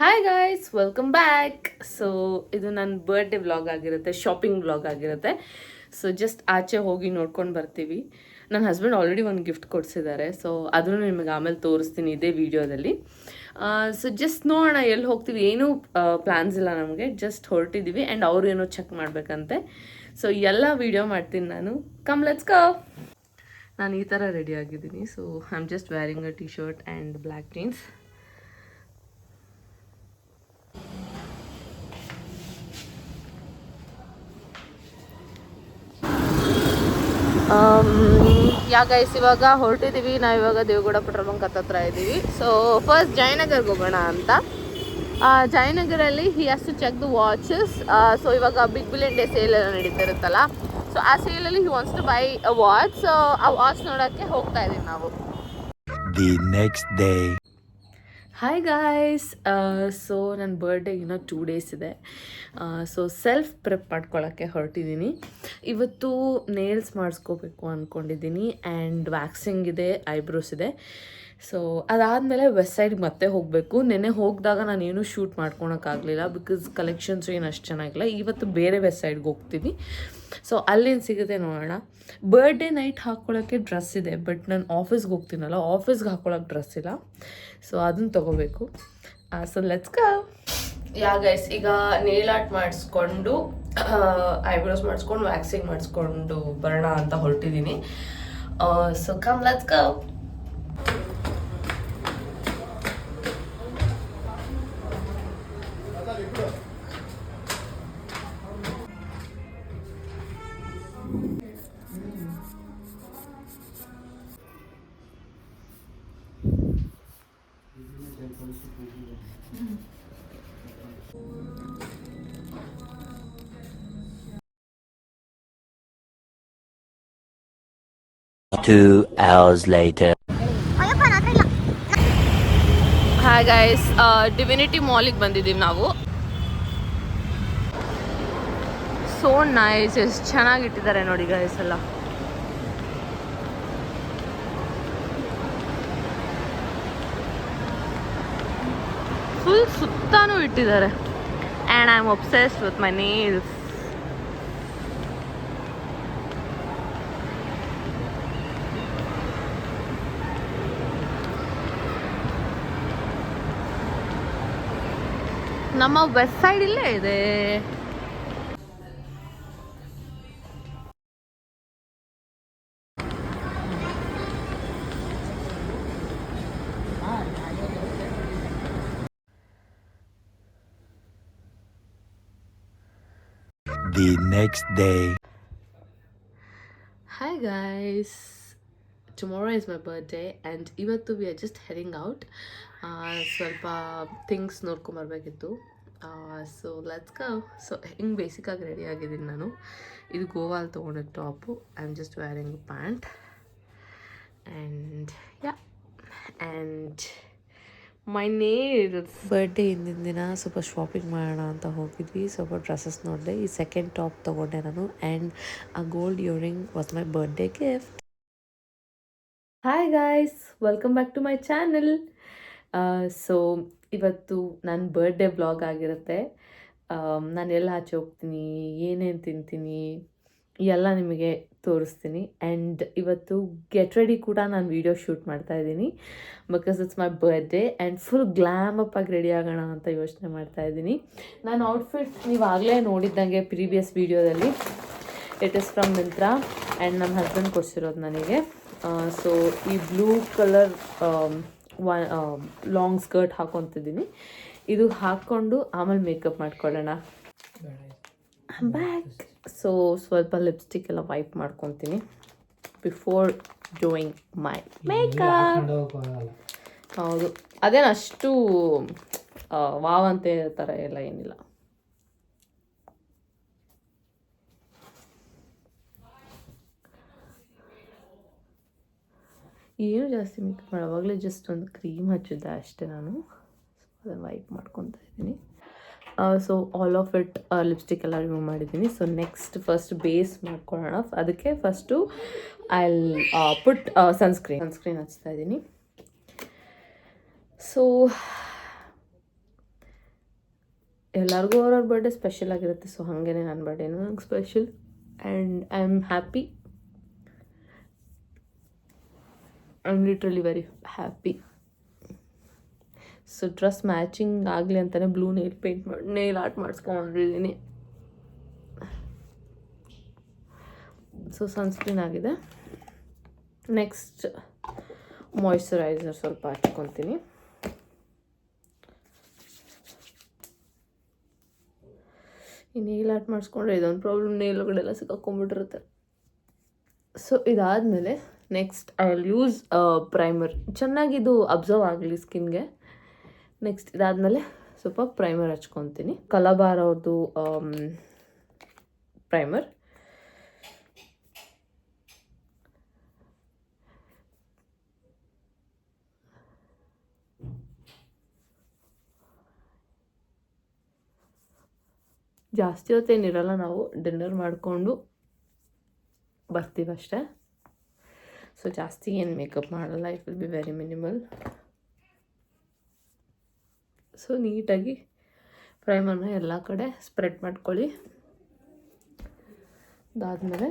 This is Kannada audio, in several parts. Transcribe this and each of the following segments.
Hi guys, welcome back. So ಇದು ನನ್ನ ಬರ್ಡೇ ವ್ಲಾಗ್ ಆಗಿರುತ್ತೆ, ಶಾಪಿಂಗ್ ವ್ಲಾಗ್ ಆಗಿರುತ್ತೆ. ಸೊ ಜಸ್ಟ್ ಆಚೆ ಹೋಗಿ ನೋಡ್ಕೊಂಡು ಬರ್ತೀವಿ. ನನ್ನ ಹಸ್ಬೆಂಡ್ ಆಲ್ರೆಡಿ ಒಂದು ಗಿಫ್ಟ್ ಕೊಡಿಸಿದ್ದಾರೆ. ಸೊ ಅದನ್ನು ನಿಮಗೆ ಆಮೇಲೆ ತೋರಿಸ್ತೀನಿ ಇದೇ ವಿಡಿಯೋದಲ್ಲಿ. ಸೊ ಜಸ್ಟ್ ನೋಡೋಣ ಎಲ್ಲಿ ಹೋಗ್ತೀವಿ. ಏನೂ ಪ್ಲ್ಯಾನ್ಸ್ ಇಲ್ಲ ನಮಗೆ, ಜಸ್ಟ್ ಹೊರಟಿದ್ದೀವಿ. ಆ್ಯಂಡ್ ಅವರು ಏನೋ ಚೆಕ್ ಮಾಡಬೇಕಂತೆ. ಸೊ ಎಲ್ಲ ವಿಡಿಯೋ ಮಾಡ್ತೀನಿ ನಾನು. ಕಮ್ ಲೆಟ್ಸ್ ಗೋ. ನಾನು ಈ ಥರ ರೆಡಿ ಆಗಿದ್ದೀನಿ. So I am just wearing a T shirt and black jeans. Guys ಇವಾಗ ಹೊರಟಿದ್ದೀವಿ. ನಾವು ಇವಾಗ ದೇವಗೌಡ ಪೆಟ್ರೋಲ್ ಬಂಕ್ ಹತ್ರ ಇದ್ದೀವಿ. ಸೊ ಫಸ್ಟ್ ಜಯನಗರ್ಗೆ ಹೋಗೋಣ ಅಂತ. ಜಯನಗರಲ್ಲಿ he has to check the watches. So ಇವಾಗ ಬಿಗ್ ಬಿಲಿಯನ್ ಡೇ ಸೇಲ್ ಎಲ್ಲ ನಡೀತಿರುತ್ತಲ್ಲ, ಸೊ ಆ ಸೇಲಲ್ಲಿ he wants to buy a watch. So ಆ ವಾಚ್ ನೋಡೋಕ್ಕೆ ಹೋಗ್ತಾ ಇದ್ದೀವಿ ನಾವು. The next day. Hi guys, so ನನ್ನ ಬರ್ಡೇ ಇನ್ನೂ 2 days ಇದೆ. ಸೊ ಸೆಲ್ಫ್ ಪ್ರೆಪ್ ಮಾಡ್ಕೊಳ್ಳೋಕ್ಕೆ ಹೊರಟಿದ್ದೀನಿ. ಇವತ್ತು ನೇಲ್ಸ್ ಮಾಡಿಸ್ಕೋಬೇಕು ಅಂದ್ಕೊಂಡಿದ್ದೀನಿ. ಆ್ಯಂಡ್ ವ್ಯಾಕ್ಸಿಂಗ್ ಇದೆ, ಐಬ್ರೋಸ್ ಇದೆ. ಸೊ ಅದಾದಮೇಲೆ ವೆಸ್ಟ್ ಸೈಡ್ಗೆ ಮತ್ತೆ ಹೋಗಬೇಕು. ನೆನ್ನೆ ಹೋಗಿದಾಗ ನಾನೇನು ಶೂಟ್ ಮಾಡ್ಕೊಳಕ್ಕಾಗಲಿಲ್ಲ, ಬಿಕಾಸ್ ಕಲೆಕ್ಷನ್ಸು ಏನು ಅಷ್ಟು ಚೆನ್ನಾಗಿಲ್ಲ. ಇವತ್ತು ಬೇರೆ ವೆಸ್ಟ್ ಸೈಡ್ಗೆ ಹೋಗ್ತೀವಿ. ಸೊ ಅಲ್ಲೇನು ಸಿಗುತ್ತೆ ನೋಡೋಣ. ಬರ್ಡೇ ನೈಟ್ ಹಾಕ್ಕೊಳ್ಳೋಕ್ಕೆ ಡ್ರೆಸ್ ಇದೆ, ಬಟ್ ನಾನು ಆಫೀಸ್ಗೆ ಹೋಗ್ತೀನಲ್ಲ, ಆಫೀಸ್ಗೆ ಹಾಕ್ಕೊಳ್ಳೋಕೆ ಡ್ರೆಸ್ ಇಲ್ಲ. ಸೊ ಅದನ್ನು ತೊಗೋಬೇಕು. So let's go. ಗೈಸ್ ಈಗ ನೇಲ್ ಆರ್ಟ್ ಮಾಡಿಸ್ಕೊಂಡು, ಐಬ್ರೋಸ್ ಮಾಡಿಸ್ಕೊಂಡು, ವ್ಯಾಕ್ಸಿಂಗ್ ಮಾಡಿಸ್ಕೊಂಡು ಬರೋಣ ಅಂತ ಹೊರಟಿದ್ದೀನಿ. So come let's go. Two hours later. Hi guys, Divinity ಮಾಲಿಗೆ ಬಂದಿದ್ದೀವಿ ನಾವು. ಸೋ ನೈಸ್, ಎಷ್ಟು ಚೆನ್ನಾಗಿಟ್ಟಿದ್ದಾರೆ ನೋಡಿ ಗೈಸ್ ಎಲ್ಲ. ಫುಲ್ ಸುತ್ತಾನೂ ಇಟ್ಟಿದ್ದಾರೆ. And I am obsessed with my nails. ನಮ್ಮ ವೆಸ್ಟ್ ಸೈಡ್ ಇಲ್ಲೇ ಇದೆ. The next day. Hi guys, tomorrow is my birthday and ಇವತ್ತು we are just heading out. ಸ್ವಲ್ಪ ಥಿಂಗ್ಸ್ ನೋಡ್ಕೊಂಬರ್ಬೇಕಿತ್ತು. So let's go. ಸೊ ಹಿಂಗೆ ಬೇಸಿಕ್ಕಾಗಿ ರೆಡಿ ಆಗಿದ್ದೀನಿ ನಾನು. ಇದು ಗೋವಾಲ್ ತೊಗೊಂಡಿದ್ದ top. I am just wearing pant and and my nails. Birthday ಹಿಂದಿನ ದಿನ ಸ್ವಲ್ಪ ಶಾಪಿಂಗ್ ಮಾಡೋಣ ಅಂತ ಹೋಗಿದ್ವಿ. ಸ್ವಲ್ಪ ಡ್ರೆಸ್ಸಸ್ ನೋಡಿದೆ. ಈ ಸೆಕೆಂಡ್ ಟಾಪ್ ತೊಗೊಂಡೆ ನಾನು. ಆ್ಯಂಡ್ ಆ gold earring was my birthday gift. Hi guys, welcome back to my channel. So ಇವತ್ತು ನನ್ನ ಬರ್ಡೇ ವ್ಲಾಗ್ ಆಗಿರುತ್ತೆ. ನಾನು ಎಲ್ಲ ಆಚೆ ಹೋಗ್ತೀನಿ, ಏನೇನು ತಿಂತೀನಿ ಎಲ್ಲ ನಿಮಗೆ ತೋರಿಸ್ತೀನಿ. ಆ್ಯಂಡ್ ಇವತ್ತು ಗೆಟ್ ರೆಡಿ ಕೂಡ ನಾನು ವೀಡಿಯೋ ಶೂಟ್ ಮಾಡ್ತಾಯಿದ್ದೀನಿ, because it's my birthday. And full glam up ಆಗಿ ರೆಡಿ ಆಗೋಣ ಅಂತ ಯೋಚನೆ ಮಾಡ್ತಾಯಿದ್ದೀನಿ. ನಾನು ಔಟ್ಫಿಟ್ ನೀವು ಆಗಲೇ ನೋಡಿದ್ದಂಗೆ ಪ್ರೀವಿಯಸ್ ವೀಡಿಯೋದಲ್ಲಿ. It is from Myntra and ನಮ್ಮ ಹಸ್ಬೆಂಡ್ ಕೊಡಿಸಿರೋದು ನನಗೆ. ಸೊ ಈ ಬ್ಲೂ ಕಲರ್ ಲಾಂಗ್ ಸ್ಕರ್ಟ್ ಹಾಕೊತಿದ್ದೀನಿ. ಇದು ಹಾಕ್ಕೊಂಡು ಆಮೇಲೆ ಮೇಕಪ್ ಮಾಡ್ಕೊಳ್ಳೋಣ. ಬ್ಯಾಕ್. ಸೊ ಸ್ವಲ್ಪ ಲಿಪ್ಸ್ಟಿಕ್ ಎಲ್ಲ ವೈಪ್ ಮಾಡ್ಕೊತೀನಿ ಬಿಫೋರ್ ಡೂಯಿಂಗ್ ಮೈ ಮೇಕಪ್. ಹೌದು, ಅದೇನು ಅಷ್ಟು ವಾವಂತೆ ಥರ ಎಲ್ಲ ಏನಿಲ್ಲ. ಏನು ಜಾಸ್ತಿ ಮೇಕಪ್ ಮಾಡೋವಾಗಲೇ ಜಸ್ಟ್ ಒಂದು ಕ್ರೀಮ್ ಹಚ್ಚಿದ್ದೆ ಅಷ್ಟೇ ನಾನು. ಅದನ್ನು ವೈಪ್ ಮಾಡ್ಕೊತಾ ಇದ್ದೀನಿ. So all of it lipstick ಎಲ್ಲ ರಿಮೂವ್ ಮಾಡಿದ್ದೀನಿ. ಸೊ ನೆಕ್ಸ್ಟ್ ಫಸ್ಟ್ ಬೇಸ್ ಮಾಡ್ಕೊಳ್ಳೋಣ. ಅದಕ್ಕೆ ಫಸ್ಟು ಐ ಪುಟ್ ಸನ್ಸ್ಕ್ರೀನ್ ಹಚ್ತಾ ಇದ್ದೀನಿ. ಸೊ ಎಲ್ಲರಿಗೂ ಅವ್ರವ್ರ ಬರ್ಡೇ ಸ್ಪೆಷಲ್ ಆಗಿರುತ್ತೆ. ಸೊ ಹಾಗೇ ನನ್ನ ಬರ್ಡೇನೂ ನಂಗೆ special and I am happy. I am literally very happy. So dress matching ಆಗಲಿ ಅಂತಲೇ ಬ್ಲೂ ನೇಲ್ ಆರ್ಟ್ ಮಾಡಿಸ್ಕೊಂಡಿದ್ದೀನಿ. ಸೊ ಸನ್ಸ್ಕ್ರೀನ್ ಆಗಿದೆ. ನೆಕ್ಸ್ಟ್ ಮಾಯ್ಶ್ಚರೈಸರ್ ಸ್ವಲ್ಪ ಹಚ್ಕೊತೀನಿ. ಈ ನೇಲ್ ಆರ್ಟ್ ಮಾಡಿಸ್ಕೊಂಡ್ರೆ ಇದೊಂದು ಪ್ರಾಬ್ಲಮ್, ನೇಲ್ ಒಳಗಡೆಲ್ಲ ಸಿಕ್ಕಾಕೊಂಡ್ಬಿಟ್ಟಿರುತ್ತೆ. ಸೊ ಇದಾದಮೇಲೆ next I will use primer. ಚೆನ್ನಾಗಿದು ಅಬ್ಸರ್ವ್ ಆಗಲಿ ಸ್ಕಿನ್ಗೆ. ನೆಕ್ಸ್ಟ್ ಇದಾದಮೇಲೆ ಸ್ವಲ್ಪ ಪ್ರೈಮರ್ ಹಚ್ಕೊತೀನಿ. ಕಲಬಾರ್ ಅವ್ರದ್ದು ಪ್ರೈಮರ್. ಜಾಸ್ತಿ ಹೊತ್ತೇನಿರಲ್ಲ, ನಾವು ಡಿನ್ನರ್ ಮಾಡಿಕೊಂಡು ಬರ್ತೀವಷ್ಟೇ. ಸೊ ಜಾಸ್ತಿ ಏನು ಮೇಕಪ್ ಮಾಡಲ್ಲ. It will be very minimal. So ನೀಟಾಗಿ ಪ್ರೈಮರ್ನ ಎಲ್ಲ ಕಡೆ ಸ್ಪ್ರೆಡ್ ಮಾಡ್ಕೊಳ್ಳಿ. ಅದಾದಮೇಲೆ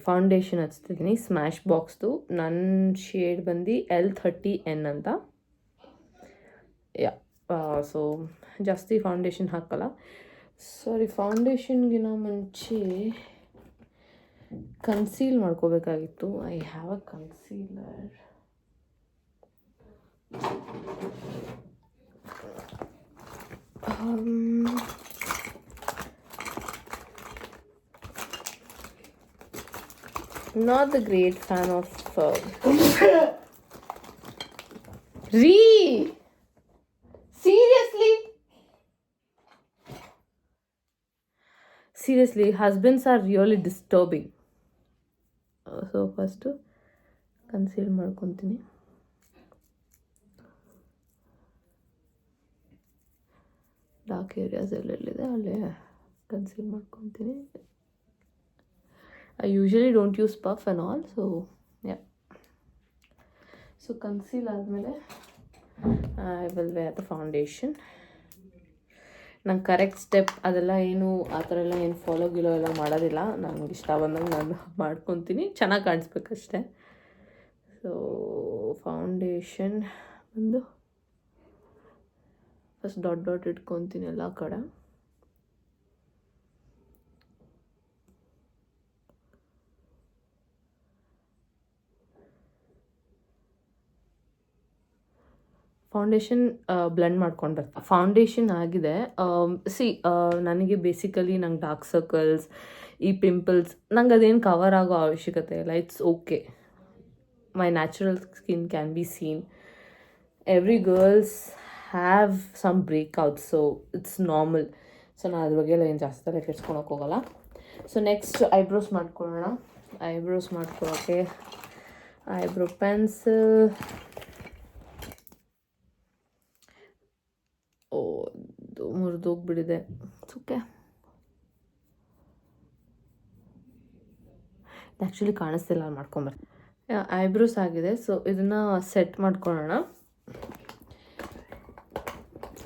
ಫೌಂಡೇಶನ್ ಹಚ್ತಿದ್ದೀನಿ. ಸ್ಮ್ಯಾಶ್ ಬಾಕ್ಸ್ದು ನನ್ನ ಶೇಡ್ ಬಂದು L30N ಅಂತ. ಸೊ ಜಾಸ್ತಿ ಫೌಂಡೇಶನ್ ಹಾಕಲ್ಲ. ಫೌಂಡೇಶನ್ಗಿನ ಮುಂಚೆ ಕನ್ಸೀಲ್ ಮಾಡ್ಕೋಬೇಕಾಗಿತ್ತು. I have a concealer. Not the great fan of Seriously, husbands are really disturbing. So first conceal ಮಾಡ್ಕೊತೀನಿ. ಡಾರ್ಕ್ ಏರಿಯಾಸ್ ಎಲ್ಲೆಲ್ಲಿದೆ ಅಲ್ಲೇ ಕನ್ಸೀಲ್ ಮಾಡ್ಕೊತೀನಿ. I usually don't use puff and all, so yeah. So conceal ಆದಮೇಲೆ I will wear the foundation. ನಂಗೆ ಕರೆಕ್ಟ್ ಸ್ಟೆಪ್ ಅದೆಲ್ಲ ಏನು ಆ ಥರ ಎಲ್ಲ ಏನು ಫಾಲೋ ಎಲ್ಲ ಮಾಡೋದಿಲ್ಲ. ನನಗೆ ಇಷ್ಟ ಬಂದಂಗೆ ನಾನು ಮಾಡ್ಕೊತೀನಿ, ಚೆನ್ನಾಗಿ ಕಾಣಿಸ್ಬೇಕಷ್ಟೆ. ಸೊ ಫೌಂಡೇಶನ್ ಬಂದು ಫಸ್ಟ್ ಡಾಟ್ ಇಟ್ಕೊತೀನಿ ಎಲ್ಲ ಕಡೆ. ಫೌಂಡೇಶನ್ ಬ್ಲೆಂಡ್ ಮಾಡ್ಕೊಂಡು ಬರ್ತೀನಿ. ಫೌಂಡೇಶನ್ ಆಗಿದೆ. ನನಗೆ ಬೇಸಿಕಲಿ ನಂಗೆ ಡಾರ್ಕ್ ಸರ್ಕಲ್ಸ್, ಈ ಪಿಂಪಲ್ಸ್, ನಂಗೆ ಅದೇನು ಕವರ್ ಆಗೋ ಅವಶ್ಯಕತೆ ಇಲ್ಲ. It's okay. My natural skin can be seen. Every girls have some breakout, so it's normal. So ನಾನು ಅದ್ರ ಬಗ್ಗೆ ಎಲ್ಲ ಏನು ಜಾಸ್ತಿ ತಲೆ ಕೆಡ್ಸ್ಕೊಳಕ್ಕೆ ಹೋಗಲ್ಲ. ಸೊ ನೆಕ್ಸ್ಟ್ ಐಬ್ರೋಸ್ ಮಾಡ್ಕೊಳ್ಳೋಣ. ಐಬ್ರೋಸ್ ಮಾಡ್ಕೊಳ್ಳೋಕ್ಕೆ ಐಬ್ರೋ ಪೆನ್ಸಿಲ್. ಮುರಿದೋಗ್ಬಿಟ್ಟಿದೆ. ಓಕೆ, ಆ್ಯಕ್ಚುಲಿ ಕಾಣಿಸ್ತಿಲ್ಲ, ಮಾಡ್ಕೊಂಬರ್ತೀನಿ. ಐಬ್ರೋಸ್ ಆಗಿದೆ. ಸೊ ಇದನ್ನು ಸೆಟ್ ಮಾಡ್ಕೊಳ್ಳೋಣ.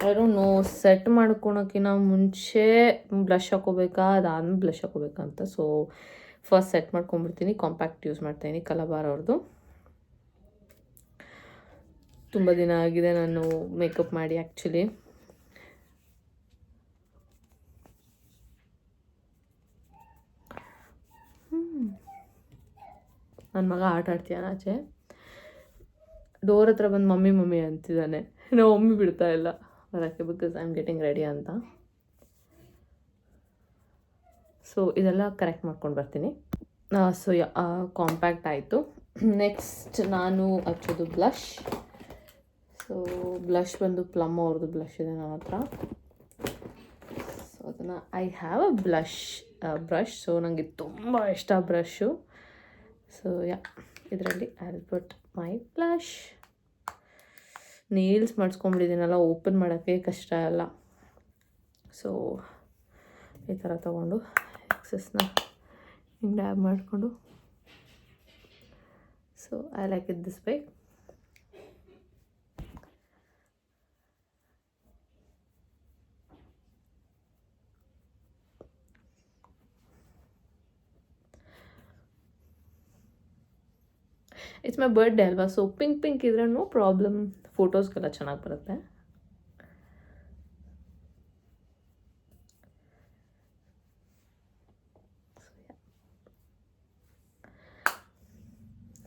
ಐ ಡೋಂಟ್ ನೋ, ಸೆಟ್ ಮಾಡ್ಕೊಳೋಕ್ಕಿಂತ ಮುಂಚೆ ಬ್ಲಷ್ ಹಾಕೋಬೇಕಾ ಅದಾದ್ಮೇಲೆ ಬ್ಲಷ್ ಹಾಕೋಬೇಕಾ ಅಂತ. ಸೊ ಫಸ್ಟ್ ಸೆಟ್ ಮಾಡ್ಕೊಂಡ್ಬಿಡ್ತೀನಿ. ಕಾಂಪ್ಯಾಕ್ಟ್ ಯೂಸ್ ಮಾಡ್ತಾಯಿದ್ದೀನಿ, ಕಲಬಾರ್ ಅವ್ರದ್ದು. ತುಂಬ ದಿನ ಆಗಿದೆ ನಾನು ಮೇಕಪ್ ಮಾಡಿ ಆ್ಯಕ್ಚುಲಿ. ನನ್ನ ಮಗ ಆಟ ಆಡ್ತೀಯಾನ ಆಚೆ, ಡೋರ್ ಹತ್ರ ಬಂದು ಮಮ್ಮಿ ಅಂತಿದ್ದಾನೆ. ನಾವು ಮಮ್ಮಿ ಬಿಡ್ತಾ ಇಲ್ಲ ಬರೋಕ್ಕೆ, because I am getting ready ಅಂತ. ಸೊ ಇದೆಲ್ಲ ಕರೆಕ್ಟ್ ಮಾಡ್ಕೊಂಡು ಬರ್ತೀನಿ. ಸೊ ಕಾಂಪ್ಯಾಕ್ಟ್ ಆಯಿತು. ನೆಕ್ಸ್ಟ್ ನಾನು ಹಚ್ಚೋದು ಬ್ಲಷ್. ಸೊ ಬ್ಲಷ್ ಬಂದು ಪ್ಲಮ್ ಅವ್ರದ್ದು ಬ್ಲಷ್ ಇದೆ ನನ್ನ ಹತ್ರ. ಸೊ ಅದನ್ನು I have a brush. So ನನಗೆ ತುಂಬ ಇಷ್ಟ ಬ್ರಷು. ಸೊ ಇದರಲ್ಲಿ I will put my blush. Nails ಮಾಡಿಸ್ಕೊಂಡ್ಬಿಟ್ಟಿದ್ದೀನಲ್ಲ, ಓಪನ್ ಮಾಡೋಕ್ಕೆ ಕಷ್ಟ ಅಲ್ಲ. ಸೊ ಈ ಥರ ತೊಗೊಂಡು ಎಕ್ಸಸ್ನ ಹಿಂಗೆ ಡ್ಯಾಬ್ ಮಾಡಿಕೊಂಡು, so I like it this way. It's my birthday ಅಲ್ವಾ, ಸೊ ಪಿಂಕ್ ಇದ್ರೆ ನೋ ಪ್ರಾಬ್ಲಮ್, ಫೋಟೋಸ್ಗೆಲ್ಲ ಚೆನ್ನಾಗಿ ಬರುತ್ತೆ.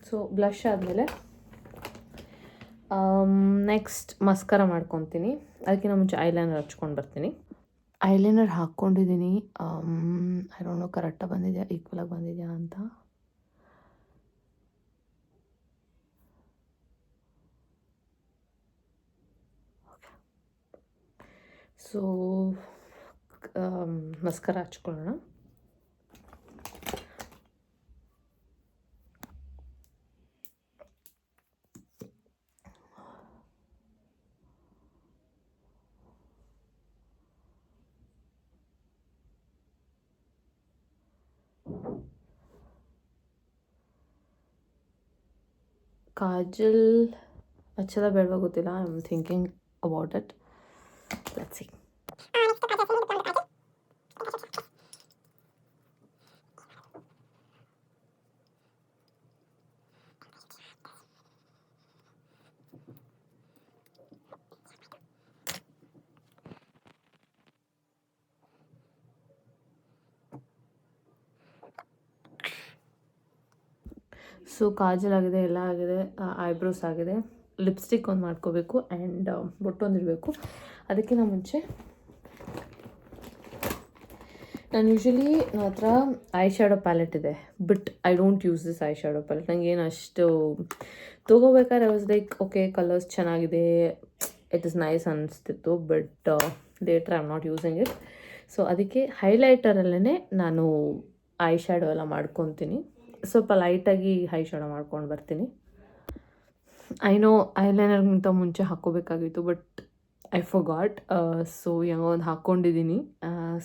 ಸೊ ಬ್ಲಷ್ ಆದಮೇಲೆ ನೆಕ್ಸ್ಟ್ ಮಸ್ಕರ ಮಾಡ್ಕೊತೀನಿ. ಅದಕ್ಕಿಂತ ಮುಂಚೆ ಐಲೈನರ್ ಹಚ್ಕೊಂಡು ಬರ್ತೀನಿ. ಐಲೈನರ್ ಹಾಕ್ಕೊಂಡಿದ್ದೀನಿ. ಐ ಡೋಂಟ್ ನೋ ಕರೆಕ್ಟಾಗಿ ಬಂದಿದೆಯಾ, ಈಕ್ವಲಾಗಿ ಬಂದಿದೆಯಾ ಅಂತ. ಸೊ ಮಸ್ಕರ ಹಚ್ಕೊಳ್ಳೋಣ. ಕಾಜಲ್ ಹಚ್ಚದ ಬೇಡವಾ ಗೊತ್ತಿಲ್ಲ. I am thinking about it. Let's see. So Kajal ಆಗಿದೆ, ಎಲ್ಲ ಆಗಿದೆ, ಐಬ್ರೋಸ್ ಆಗಿದೆ. ಲಿಪ್ಸ್ಟಿಕ್ ಒಂದು ಮಾಡ್ಕೋಬೇಕು ಆ್ಯಂಡ್ ಬೊಟ್ಟೊಂದಿರಬೇಕು. ಅದಕ್ಕಿಂತ ಮುಂಚೆ ನಾನು ಯೂಶ್ವಲಿ ನನ್ನ ಹತ್ರ ಐ ಶ್ಯಾಡೋ ಪ್ಯಾಲೆಟ್ ಇದೆ, but I don't use this I shadow palette. ನನಗೇನು ಅಷ್ಟು ತೊಗೋಬೇಕಾದ್ರೆ ವಾಸ್ ಲೈಕ್ ಓಕೆ ಕಲರ್ಸ್ ಚೆನ್ನಾಗಿದೆ, ಇಟ್ ಇಸ್ ನೈಸ್ ಅನ್ನಿಸ್ತಿತ್ತು, but later I am not using it. So ಅದಕ್ಕೆ ಹೈಲೈಟರಲ್ಲೇ ನಾನು ಐ ಶ್ಯಾಡೋ ಎಲ್ಲ ಮಾಡ್ಕೊತೀನಿ. ಸ್ವಲ್ಪ ಲೈಟಾಗಿ ಐ ಶ್ಯಾಡೋ ಮಾಡ್ಕೊಂಡು ಬರ್ತೀನಿ. ಐ ನೋ ಐಲೈನರ್ಗಿಂತ ಮುಂಚೆ ಹಾಕ್ಕೋಬೇಕಾಗಿತ್ತು, ಬಟ್ ಐ ಫಾರ್ಗಾಟ್. ಸೊ ಹೆಂಗೋ ಒಂದು ಹಾಕ್ಕೊಂಡಿದ್ದೀನಿ.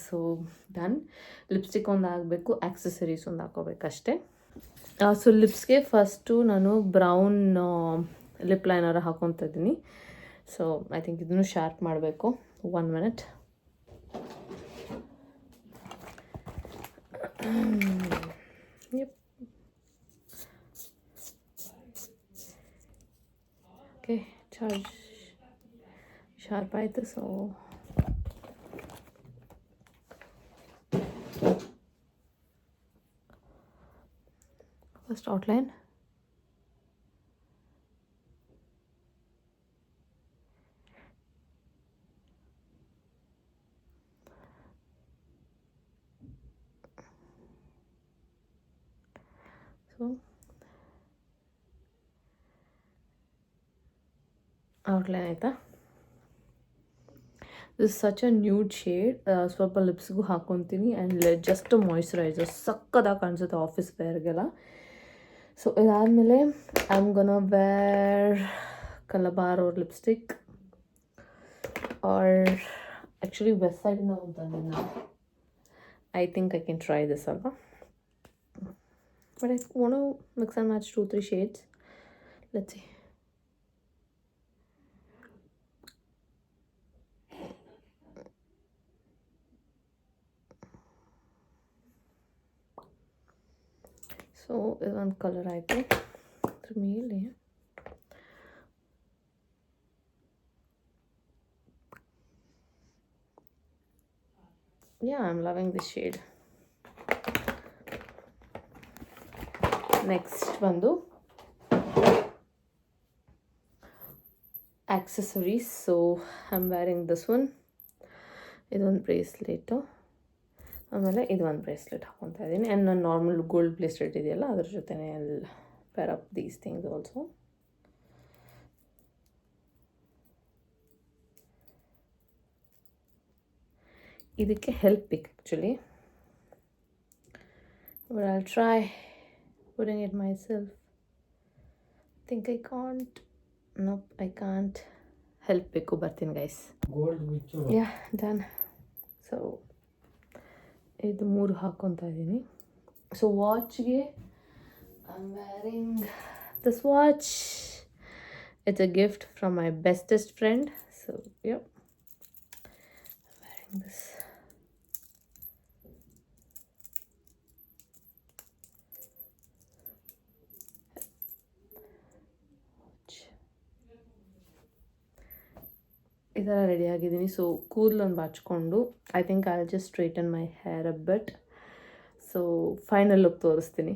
So done. ಲಿಪ್ಸ್ಟಿಕ್ ಒಂದು ಹಾಕಬೇಕು, ಆಕ್ಸೆಸರೀಸ್ ಒಂದು ಹಾಕ್ಕೋಬೇಕಷ್ಟೆ. ಸೊ ಲಿಪ್ಸ್ಗೆ ಫಸ್ಟು ನಾನು ಬ್ರೌನ್ ಲಿಪ್ ಲೈನರ್ ಹಾಕ್ಕೊತಾ ಇದ್ದೀನಿ. ಸೊ ಐ ಥಿಂಕ್ ಇದನ್ನು ಶಾರ್ಪ್ ಮಾಡಬೇಕು. 1 minute. Yep. ಓಕೆ, ಚಾರ್ಜ್ ಶಾರ್ಪ್ ಆಯಿತು. So first outline. So outline ಆಯಿತಾ? This such a nude shade. ಸ್ವಲ್ಪ ಲಿಪ್ಸ್ಗೂ ಹಾಕ್ಕೊತೀನಿ ಆ್ಯಂಡ್ ಜಸ್ಟ್ ಮಾಯ್ಶ್ಚರೈಸರ್ ಸಕ್ಕದಾಗಿ ಕಾಣಿಸುತ್ತೆ ಆಫೀಸ್ ವೇರ್ಗೆಲ್ಲ. ಸೊ ಇದಾದಮೇಲೆ I am gonna wear Colorbar ಅವ್ರ ಲಿಪ್ಸ್ಟಿಕ್, ಆರ್ ಆ್ಯಕ್ಚುಲಿ ವೆಸ್ಟ್ ಸೈಡಿಂದ ಹೋಗ್ತಾನೆ ನಾನು. I think I can try this ಅಲ್ವಾ, but I want to mix and match 2-3 shades. Let's see. So ಇದೊಂದು ಕಲರ್ ಆಯಿತು. ಅದ್ರ ಮೇಲೆ I am loving this shade. Next ಬಂದು accessories. So I am wearing this one. ಇದೊಂದು ಬ್ರೇಸ್ಲೆಟು, ಆಮೇಲೆ ಇದೊಂದು ಬ್ರೇಸ್ಲೆಟ್ ಹಾಕ್ಕೊತಾ ಇದ್ದೀನಿ. ಆ್ಯಂಡ್ ನಾನು ನಾರ್ಮಲ್ ಗೋಲ್ಡ್ ಬ್ರೇಸ್ಲೆಟ್ ಇದೆಯಲ್ಲ ಅದ್ರ ಜೊತೆನೇ ಅಲ್ಲಿ pair up these things also. ಇದಕ್ಕೆ ಹೆಲ್ಪ್ ಬೇಕು actually, but I'll try putting it myself. I think I can't. Nope, I can't. Help ಬೇಕು, ಬರ್ತೀನಿ ಗೈಸ್. ಗೋಲ್ಡ್ ಮಿಚ್ಚು. Yeah done. ಸೊ ಇದು 3 ಹಾಕ್ಕೊತಾ ಇದ್ದೀನಿ. ಸೊ ವಾಚ್ಗೆ I am wearing this watch. It's a gift from my bestest friend. So yup, wearing this. ಈ ಥರ ರೆಡಿ ಆಗಿದ್ದೀನಿ. ಸೊ ಕೂದಲೊಂದು ಬಾಚ್ಕೊಂಡು I think I just straighten my hair a bit. So final look ತೋರಿಸ್ತೀನಿ.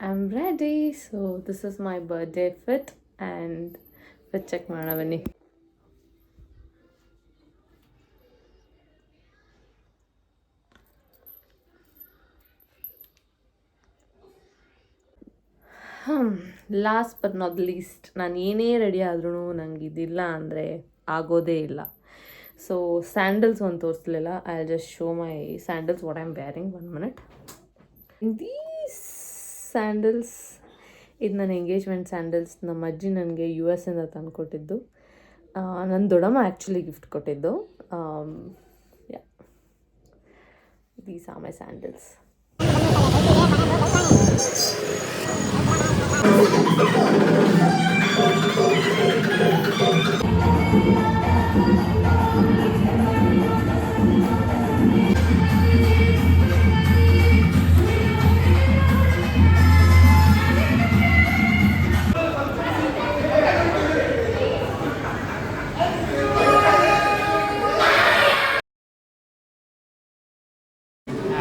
I am ready. So this is my birthday fit and fit check ಮಾಡೋಣ ಬನ್ನಿ. ಲಾಸ್ಟ್ ಬಟ್ ನಾಟ್ ಲೀಸ್ಟ್, ನಾನು ಏನೇ ರೆಡಿ ಆದ್ರೂ ನಂಗೆ ಇದಿಲ್ಲ ಅಂದರೆ ಆಗೋದೇ ಇಲ್ಲ. ಸೊ ಸ್ಯಾಂಡಲ್ಸ್ ಒಂದು ತೋರಿಸ್ಲಿಲ್ಲ. I just show my sandals what I am wearing. 1 minute. These sandals, ಇದು ನನ್ನ ಎಂಗೇಜ್ಮೆಂಟ್ ಸ್ಯಾಂಡಲ್ಸ್. ನಮ್ಮ ಅಜ್ಜಿ ನನಗೆ US ಇಂದ ತಂದು ಕೊಟ್ಟಿದ್ದು. ನನ್ನ ದೊಡ್ಡಮ್ಮ ಆ್ಯಕ್ಚುಲಿ ಗಿಫ್ಟ್ ಕೊಟ್ಟಿದ್ದು. These are my sandals.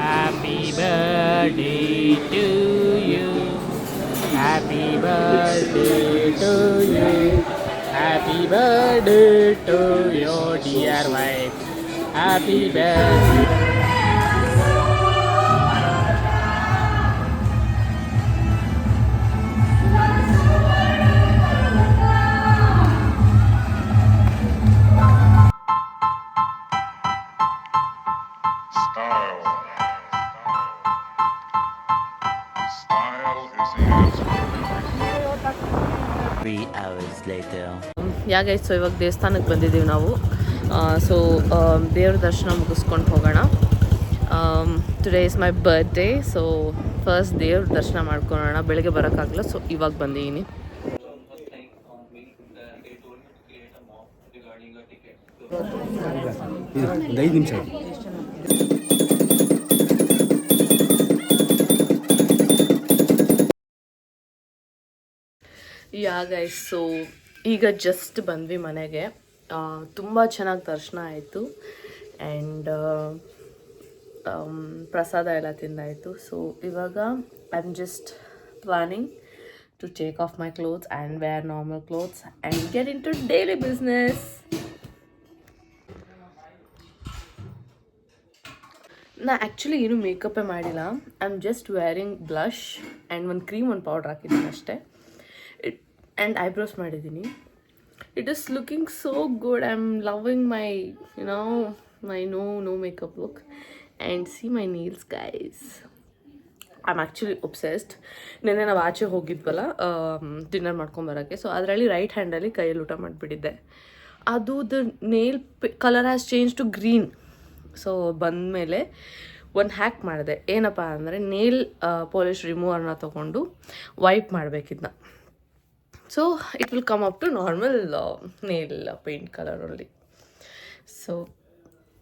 Happy birthday to you. Happy birthday to you. Happy birthday to your dear wife. Happy birthday. Style is the answer. 3 hours later. ಯಾಕೆ ಸೊ ಇವಾಗ ದೇವಸ್ಥಾನಕ್ಕೆ ಬಂದಿದ್ದೀವಿ ನಾವು. ಸೊ ದೇವ್ರ ದರ್ಶನ ಮುಗಿಸ್ಕೊಂಡು ಹೋಗೋಣ. Today is my birthday. So first ದೇವ್ರ ದರ್ಶನ ಮಾಡ್ಕೊಳ್ಳೋಣ. ಬೆಳಗ್ಗೆ ಬರೋಕ್ಕಾಗಲ್ಲ, ಸೊ ಇವಾಗ ಬಂದಿದ್ದೀನಿ. ಒಂದು 5 ನಿಮಿಷ. ಗೈಸ್, ಸೊ ಈಗ ಜಸ್ಟ್ ಬಂದ್ವಿ ಮನೆಗೆ. ತುಂಬ ಚೆನ್ನಾಗಿ ದರ್ಶನ ಆಯಿತು ಆ್ಯಂಡ್ ಪ್ರಸಾದ ಎಲ್ಲ ತಿಂದಾಯಿತು. ಸೊ ಇವಾಗ I am just planning to take off my clothes and wear normal clothes and get into daily business. ನಾ ಆ್ಯಕ್ಚುಲಿ ಏನೂ ಮೇಕಪ್ಪೇ ಮಾಡಿಲ್ಲ. I am just wearing blush and ಒಂದು ಕ್ರೀಮ್, ಒಂದು ಪೌಡ್ರ್ ಹಾಕಿದ್ದೀನಿ ಅಷ್ಟೇ. ಆ್ಯಂಡ್ ಐಬ್ರೋಸ್ ಮಾಡಿದ್ದೀನಿ. It is looking so good. I am loving my my no makeup look. And see my nails guys. I am actually obsessed. ನೆನ್ನೆ ನಾವು ಆಚೆ ಹೋಗಿದ್ವಲ್ಲ ಡಿನ್ನರ್ ಮಾಡ್ಕೊಂಬರೋಕ್ಕೆ. ಸೊ ಅದರಲ್ಲಿ ರೈಟ್ ಹ್ಯಾಂಡಲ್ಲಿ ಕೈಯಲ್ಲಿ ಊಟ ಮಾಡಿಬಿಟ್ಟಿದ್ದೆ. ಅದು the nail colour has change to green. So ಬಂದಮೇಲೆ ಒಂದು ಹ್ಯಾಕ್ ಮಾಡಿದೆ. ಏನಪ್ಪ ಅಂದರೆ ನೇಲ್ ಪಾಲಿಶ್ ರಿಮೂವರ್ನ ತೊಗೊಂಡು ವೈಪ್ ಮಾಡಬೇಕಿದ್ನ. So it will come up to normal nail paint colour only. So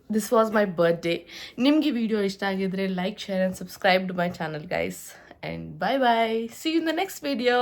this was my birthday. ನಿಮಗೆ ವಿಡಿಯೋ ಇಷ್ಟ ಆಗಿದ್ರೆ like, share and subscribe to my channel guys. And bye bye. See you in the next video.